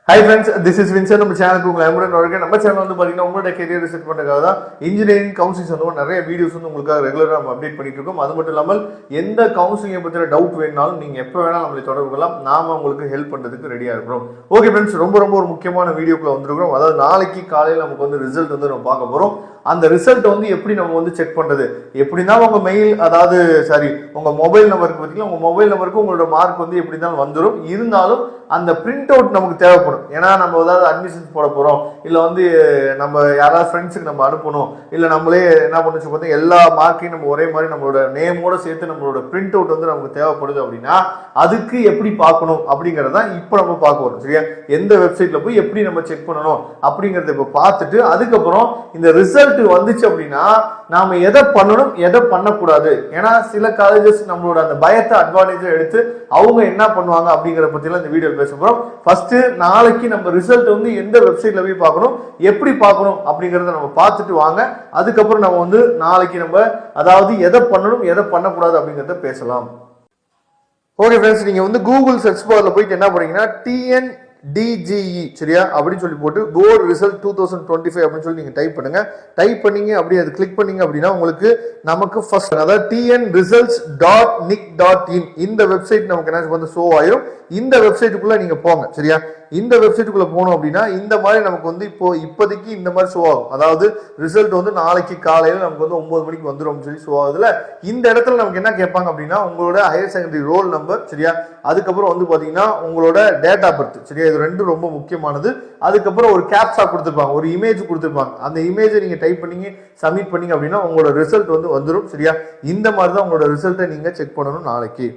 Hi friends, this is Vincent. நம்ம சேனலுக்கு உங்களை அன்புடன் வரவேற்கிறேன். நம்ம சேனல் வந்து பாத்தீங்கன்னா உங்களோட கெரியர் செட் பண்றதுக்காக தான் இன்ஜினியரிங் கவுன்சிலிங் வந்து நிறைய வீடியோஸ் வந்து உங்களுக்காக ரெகுலரா நம்ம அப்டேட் பண்ணிட்டு இருக்கோம். அது மட்டும் இல்லாமல் எந்த கவுன்சிலிங்கை பத்தின டவுட் வேணாலும் நீங்க எப்ப வேணாலும் நம்மளை தொடர்பு கொள்ளலாம். நாம உங்களுக்கு ஹெல்ப் பண்றதுக்கு ரெடியா இருக்கிறோம். ஓகே ஃப்ரெண்ட்ஸ், ரொம்ப ஒரு முக்கியமான வீடியோக்குள்ள வந்திருக்கிறோம். அதாவது நாளைக்கு காலையில நமக்கு வந்து ரிசல்ட் வந்து நம்ம பார்க்க போறோம். அந்த ரிசல்ட் வந்து எப்படி நம்ம வந்து செக் பண்றது, எப்படின்னா உங்க மெயில் அதாவது உங்க மொபைல் நம்பருக்கு பார்த்தீங்கன்னா உங்க மொபைல் நம்பருக்கு உங்களோட மார்க் வந்து எப்படி இருந்தாலும் வந்துடும். இருந்தாலும் அந்த பிரிண்ட் அவுட் நமக்கு தேவைப்படும். ஏன்னா நம்ம ஏதாவது அட்மிஷன்ஸ் போட போறோம், இல்ல வந்து நம்ம யாராவது ஃப்ரெண்ட்ஸுக்கு நம்ம அனுப்பணும், இல்ல நம்மளே என்ன பண்ணுச்சு பார்த்தீங்கன்னா எல்லா மார்க்கையும் நம்ம ஒரே மாதிரி நம்மளோட நேமோட சேர்த்து நம்மளோட பிரிண்ட் அவுட் வந்து நமக்கு தேவைப்படுது அப்படின்னா அதுக்கு எப்படி பார்க்கணும் அப்படிங்கறத இப்போ நம்ம பார்க்க வரோம். சரியா, எந்த வெப்சைட்ல போய் எப்படி நம்ம செக் பண்ணணும் அப்படிங்கறத இப்போ பார்த்துட்டு அதுக்கப்புறம் இந்த ரிசல்ட் வந்துச்சு அப்படின்னா நாம எதை பண்ணணும் எதை பண்ணக்கூடாது. ஏன்னா சில காலேஜஸ் நம்மளோட அந்த பயத்தை அட்வான்டேஜா எடுத்து அவங்க என்ன பண்ணுவாங்க அப்படிங்கிற பத்திலாம் இந்த வீடியோ பேச போறோம். ஃபர்ஸ்ட் நாளைக்கு நம்ம ரிசல்ட் வந்து எந்த வெப்சைட்ல போய் பார்க்கணும், எப்படி பார்க்கணும் அப்படிங்கறத நம்ம பார்த்துட்டு வாங்க. அதுக்கப்புறம் நம்ம வந்து நாளைக்கு நம்ம அதாவது எதை பண்ணணும் எதை பண்ணக்கூடாது அப்படிங்கறத பேசலாம். ஓகே ஃப்ரெண்ட்ஸ், நீங்க வந்து கூகுள் சர்ச் பார்ல போயிட்டு என்ன பண்ணீங்கன்னா TNDGE சரியா அப்படின்னு சொல்லி போட்டு போர்டு ரிசல்ட் 2025 அப்படின்னு சொல்லி நீங்க டைப் பண்ணுங்க. டைப் பண்ணீங்க அப்படி அது கிளிக் பண்ணீங்க அப்படின்னா உங்களுக்கு நமக்கு ஃபர்ஸ்ட் அதாவது tnresults.nic.in இந்த வெப்சைட் நமக்கு என்ன வந்து ஷோ ஆயிரும். இந்த வெப்சைட்டுக்குள்ள நீங்க போங்க. சரியா, இந்த வெப்சைட்டுக்குள்ள போனோம் அப்படின்னா இந்த மாதிரி நமக்கு வந்து இப்போதைக்கு இந்த மாதிரி ஷோ ஆகும். அதாவது ரிசல்ட் வந்து நாளைக்கு காலையில நமக்கு வந்து 9 மணிக்கு வந்துடும் சொல்லி ஷோ ஆகுதுல. இந்த இடத்துல நமக்கு என்ன கேட்பாங்க அப்படின்னா உங்களோட ஹையர் செகண்டரி ரோல் நம்பர் சரியா, அதுக்கப்புறம் வந்து பாத்தீங்கன்னா உங்களோட டேட் ஆஃப் பர்த் சரியா, இது ரெண்டும் ரொம்ப முக்கியமானது. அதுக்கப்புறம் ஒரு கேப்சா கொடுத்துருப்பாங்க, ஒரு இமேஜ் கொடுத்துருப்பாங்க. அந்த இமேஜை நீங்க டைப் பண்ணீங்க சப்மிட் பண்ணீங்க அப்படின்னா உங்களோட ரிசல்ட் வந்து வந்துடும். சரியா, இந்த மாதிரி தான் உங்களோட ரிசல்ட்டை நீங்க செக் பண்ணணும் நாளைக்கு.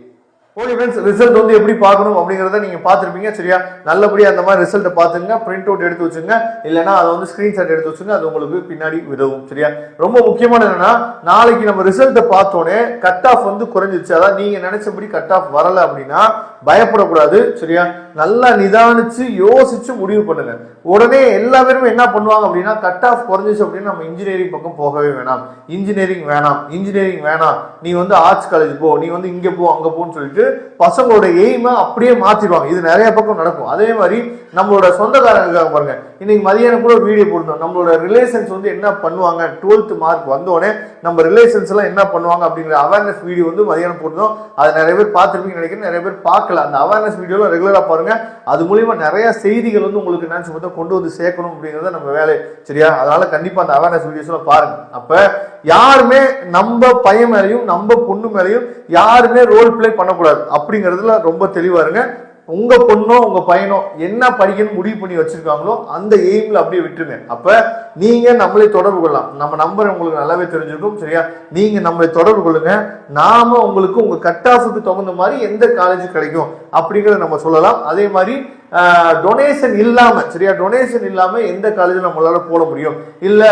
ஓகே ஃப்ரெண்ட்ஸ், ரிசல்ட் வந்து எப்படி பார்க்கணும் அப்படிங்கறத நீங்க பார்த்திருப்பீங்க. சரியா, நல்லபடியா அந்த மாதிரி ரிசல்ட்டை பார்த்துங்க, பிரிண்ட் அவுட் எடுத்து வச்சுங்க, இல்லைன்னா அதை வந்து ஸ்கிரீன்ஷாட் எடுத்து வச்சுங்க, அது உங்களுக்கு பின்னாடி உதவும். சரியா, ரொம்ப முக்கியமான என்னன்னா நாளைக்கு நம்ம ரிசல்ட்டை பார்த்தோன்னே கட் ஆஃப் வந்து குறைஞ்சிருச்சு, அதாவது நீங்க நினைச்சபடி கட் ஆஃப் வரல அப்படின்னா பயப்படக்கூடாது. சரியா, நல்லா நிதானிச்சு யோசிச்சு முடிவு பண்ணுங்க. உடனே எல்லா பேருமே என்ன பண்ணுவாங்க அப்படின்னா கட் ஆஃப் குறைஞ்சிச்சு அப்படின்னு நம்ம இன்ஜினியரிங் பக்கம் போகவே வேணாம், இன்ஜினியரிங் வேணாம், நீ வந்து ஆர்ட்ஸ் காலேஜ் போ, நீ வந்து இங்க போ அங்க போன்னு சொல்லிட்டு பசங்களோட எய்மை அப்படியே மாத்திடுவாங்க. இது நிறைய பக்கம் நடக்கும். அதே மாதிரி நம்மளோட சொந்தக்காரங்க பாருங்க, இன்னைக்கு மதியானம் கூட ஒரு வீடியோ போட்டோம். நம்மளோட ரிலேஷன்ஸ் வந்து என்ன பண்ணுவாங்க, 12th மார்க் வந்தோடனே நம்ம ரிலேஷன்ஸ் எல்லாம் என்ன பண்ணுவாங்க அப்படிங்கிற அவேர்னஸ் வீடியோ வந்து மதியானம் போட்டோம். அது நிறைய பேர் பார்த்துருப்பீங்க நினைக்கிறேன், நிறைய பேர் பார்க்கல. அந்த அவேர்னஸ் வீடியோல ரெகுலரா பாருங்க. அது மூலியமா நிறைய செய்திகள் வந்து உங்களுக்கு நினைச்சு பார்த்தா கொண்டு வந்து சேர்க்கணும் அப்படிங்கறத நம்ம வேலை. சரியா, அதனால கண்டிப்பா அந்த அவேர்னஸ் வீடியோஸ் எல்லாம் பாருங்க. அப்ப யாருமே நம்ம பையன் மேலையும் நம்ம பொண்ணு மேலையும் யாருமே ரோல் பிளே பண்ணக்கூடாது அப்படிங்கறதுல ரொம்ப தெளிவா இருங்க. உங்க பொண்ணோ உங்க பையனோ என்ன படிக்கணும் முடிவு பண்ணி வச்சிருக்காங்களோ அந்த எய்ம்ல அப்படியே விட்டுருங்க. அப்ப நீங்க நம்மளை தொடர்பு கொள்ளலாம். நம்ம நம்பர் உங்களுக்கு நல்லாவே தெரிஞ்சிருக்கும். சரியா, நீங்க நம்மளை தொடர்பு கொள்ளுங்க. நாம உங்களுக்கு உங்க கட் ஆஃபுக்கு தகுந்த மாதிரி எந்த காலேஜ் கிடைக்கும் அப்படிங்கறத நம்ம சொல்லலாம். அதே மாதிரி டொனேஷன் இல்லாம சரியா, டொனேஷன் இல்லாம எந்த காலேஜ்ல நம்மளால போட முடியும், இல்ல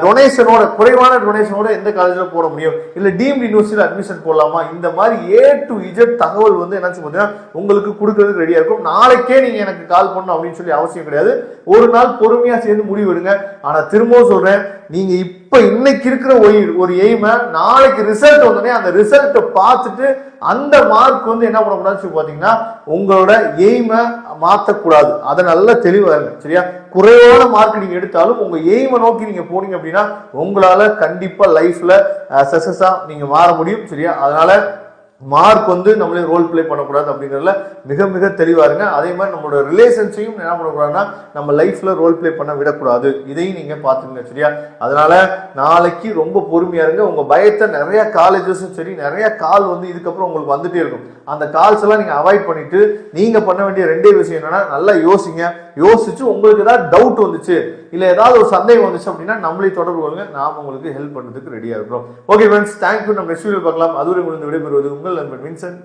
டொனேஷனோட குறைவான டொனேஷனோட எந்த காலேஜ்ல போட முடியும், இல்ல டீம்டு யூனிவர்சிட்டியில அட்மிஷன் போடலாமா, இந்த மாதிரி A to Z தகவல் வந்து என்ன பார்த்தீங்கன்னா உங்களுக்கு கொடுக்கறதுக்கு ரெடியா இருக்கும். நாளைக்கே நீங்க எனக்கு கால் பண்ணணும் அப்படின்னு சொல்லி அவசியம் கிடையாது. ஒரு நாள் பொறுமையா சேர்ந்து முடிவு எடுங்க. ஆனா திரும்பவும் சொல்றேன், நீங்க இப்ப இன்னைக்கு இருக்கிற ஒரு எய்மை நாளைக்கு ரிசல்ட் வந்தோடனே அந்த ரிசல்ட்டை பார்த்துட்டு அந்த மார்க் வந்து என்ன பண்ணக்கூடாதுன்னு பாத்தீங்கன்னா உங்களோட எய்மை மாத்தக்கூடாது. அதை நல்லா தெளிவா இருங்க. சரியா, குறைவான மார்க் நீங்க எடுத்தாலும் உங்க எய்மை நோக்கி நீங்க போனீங்க அப்படின்னா உங்களால கண்டிப்பா லைஃப்ல சக்சஸா நீங்க மாற முடியும். சரியா, அதனால மார்க் வந்து நம்மளே ரோல் பிளே பண்ணக்கூடாது அப்படிங்கிறதுல மிக தெளிவா இருங்க. அதே மாதிரி நம்மளோட ரிலேஷன்ஸையும் என்ன பண்ணக்கூடாதுன்னா நம்ம லைஃப்ல ரோல் பிளே பண்ண விடக்கூடாது. இதையும் நீங்க பாத்துங்க. சரியா, அதனால நாளைக்கு ரொம்ப பொறுமையா இருங்க. உங்க பயத்தை நிறைய காலேஜஸும் சரி நிறைய கால் வந்து இதுக்கப்புறம் உங்களுக்கு வந்துட்டே இருக்கும். அந்த கால்ஸ் எல்லாம் நீங்க அவாய்ட் பண்ணிட்டு நீங்க பண்ண வேண்டிய ரெண்டே விஷயம் என்னன்னா நல்லா யோசிங்க. யோசிச்சு உங்களுக்கு ஏதாவது டவுட் வந்துச்சு இல்ல ஏதாவது ஒரு சந்தேகம் வந்துச்சு அப்படின்னா நம்மளே தொடர்பு கொள்ளுங்க. நாம உங்களுக்கு ஹெல்ப் பண்றதுக்கு ரெடியா இருக்கிறோம். Okay friends, thank you. நம்ம நெக்ஸ்ட் வீடியோ பார்க்கலாம். அதுவரை உங்களுக்கு விடைபெறுவது உங்கள் நண்பன் வின்சென்ட்.